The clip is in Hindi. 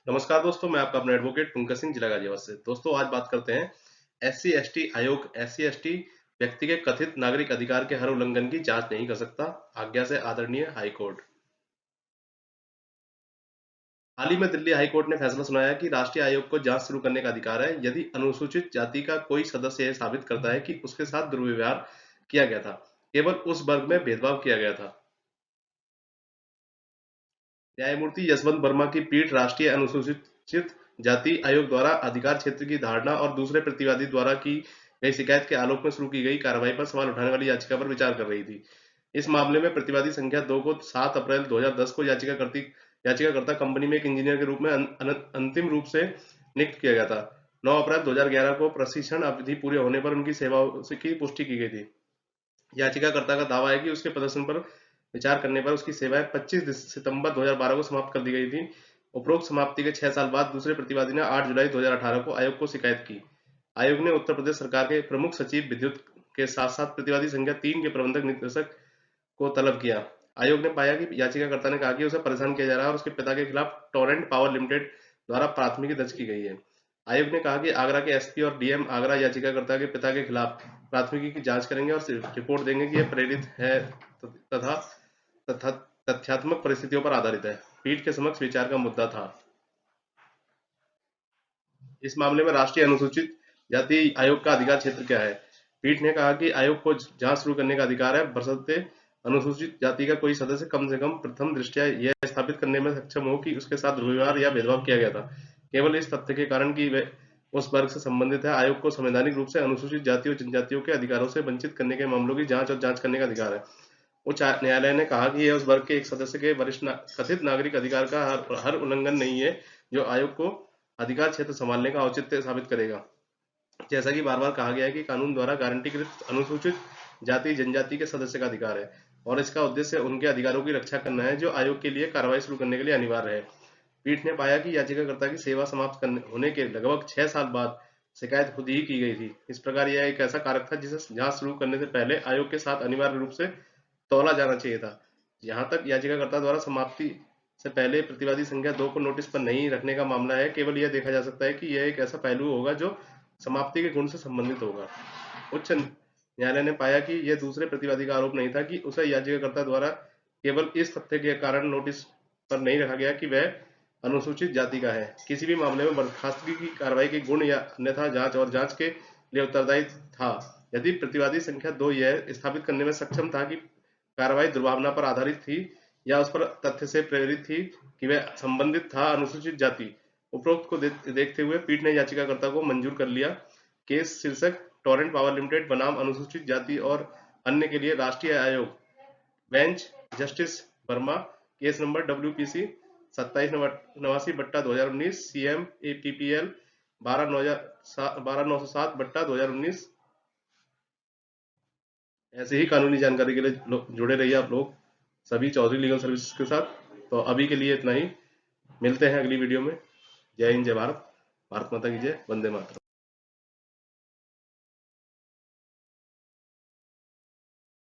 नमस्कार दोस्तों, मैं आपका अपना एडवोकेट पंकज सिंह, जिला गाजियाबाद से। दोस्तों, आज बात करते हैं एससी एसटी आयोग। एससी एसटी व्यक्ति के कथित नागरिक अधिकार के हर उल्लंघन की जांच नहीं कर सकता। आज्ञा से आदरणीय हाई कोर्ट। हाल ही में दिल्ली हाई कोर्ट ने फैसला सुनाया कि राष्ट्रीय आयोग को जांच शुरू करने का अधिकार है यदि अनुसूचित जाति का कोई सदस्य यह साबित करता है कि उसके साथ दुर्व्यवहार किया गया था, केवल उस वर्ग में भेदभाव किया गया था। न्यायमूर्ति यशवंत वर्मा की पीठ राष्ट्रीय अनुसूचित जाति आयोग द्वारा अधिकार क्षेत्र की धारणा और दूसरे प्रतिवादी द्वारा की गई शिकायत के आलोक में शुरू की गई कार्रवाई पर सवाल उठाने वाली याचिका पर विचार कर रही थी। इस मामले में प्रतिवादी संख्या 2 को 7 अप्रैल 2010 को याचिकाकर्ता कंपनी में एक इंजीनियर के रूप में अंतिम रूप से नियुक्त किया गया था। 9 अप्रैल 2011 को प्रशिक्षण अवधि पूरे होने पर उनकी सेवाओं की पुष्टि की गई थी। याचिकाकर्ता का दावा है कि उसके प्रदर्शन पर विचार करने पर उसकी सेवाएं 25 सितंबर 2012 को समाप्त कर दी गई थी। उपरोक्त समाप्ति के 6 साल बाद दूसरे प्रतिवादी ने 8 जुलाई 2018 को आयोग को शिकायत की। आयोग ने उत्तर प्रदेश सरकार के प्रमुख सचिव विद्युत के साथ साथ प्रतिवादी संख्या 3 के प्रबंधक निदेशक को तलब किया। आयोग ने पाया कि याचिकाकर्ता ने कहा कि उसे परेशान किया जा रहा है और उसके पिता के खिलाफ टोरेंट पावर लिमिटेड द्वारा प्राथमिकी दर्ज की गई है। आयोग ने कहा कि आगरा के एसपी और डीएम आगरा याचिकाकर्ता के पिता के खिलाफ प्राथमिकी की जांच करेंगे और रिपोर्ट देंगे कि यह प्रेरित है तथा तथा तथ्यात्मक परिस्थितियों पर आधारित है। पीठ के समक्ष विचार का मुद्दा था। इस मामले में राष्ट्रीय अनुसूचित जाति आयोग का अधिकार क्षेत्र क्या है? पीठ ने कहा कि आयोग को जांच शुरू करने का अधिकार है, बशर्ते अनुसूचित जाति का कोई सदस्य कम से कम प्रथम दृष्टया यह स्थापित करने में सक्षम हो कि उसके साथ दुर्व्यवहार या भेदभाव किया गया था। केवल इस तथ्य के कारण कि वे उस वर्ग से संबंधित है, आयोग को संवैधानिक रूप से अनुसूचित जाति और जनजातियों के अधिकारों से वंचित करने के मामलों की जांच और जांच करने का अधिकार है। उच्च न्यायालय ने कहा कि यह उस वर्ग के एक सदस्य के कथित नागरिक अधिकार का हर उल्लंघन नहीं है जो आयोग को अधिकार क्षेत्र संभालने का औचित्य साबित करेगा। जैसा कि बार बार कहा गया है कि कानून द्वारा गारंटीकृत अनुसूचित जाति जनजाति के सदस्य का अधिकार है और इसका उद्देश्य उनके अधिकारों की रक्षा करना है जो आयोग के लिए कार्रवाई शुरू करने के लिए अनिवार्य है। पीठ ने पाया कि याचिकाकर्ता की सेवा समाप्त होने के लगभग 6 साल बाद शिकायत खुद ही की गई थी। इस प्रकार यह एक ऐसा कारक था जिसे जांच शुरू करने से पहले आयोग के साथ अनिवार्य रूप से तौला जाना चाहिए था। जहां तक याचिकाकर्ता द्वारा समाप्ति से पहले प्रतिवादी संख्या 2 को नोटिस पर नहीं रखने का मामला है, केवल यह देखा जा सकता है कि यह एक ऐसा पहलू होगा जो समाप्ति के गुण से संबंधित होगा। उच्च न्यायालय ने पाया कि यह दूसरे प्रतिवादी का आरोप नहीं था कि उसे याचिकाकर्ता द्वारा केवल इस तथ्य के कारण नोटिस पर नहीं रखा गया कि वह अनुसूचित जाति का है। किसी भी मामले में बर्खास्तगी की कार्रवाई के गुण या अन्यथा जांच के लिए उत्तरदायी था। यदि प्रतिवादी संख्या 2 यह स्थापित करने में सक्षम था कि कार्रवाई दुर्भावना पर आधारित थी या उस पर तथ्य से प्रेरित थी कि वह संबंधित था अनुसूचित जाति। उपरोक्त को देखते हुए पीठ ने याचिकाकर्ता को मंजूर कर लिया। केस शीर्षक टोरेंट पावर लिमिटेड बनाम अनुसूचित जाति और अन्य के लिए राष्ट्रीय आयोग। Bench justice Verma. Case number WPC 2789/2019 CM APPL 12907/2019। ऐसे ही कानूनी जानकारी के लिए जुड़े रहिए आप लोग सभी चौधरी लीगल सर्विसेज के साथ। तो अभी के लिए इतना ही। मिलते हैं अगली वीडियो में। जय हिंद, जय भारत। भारत माता की जय। वंदे मातरम।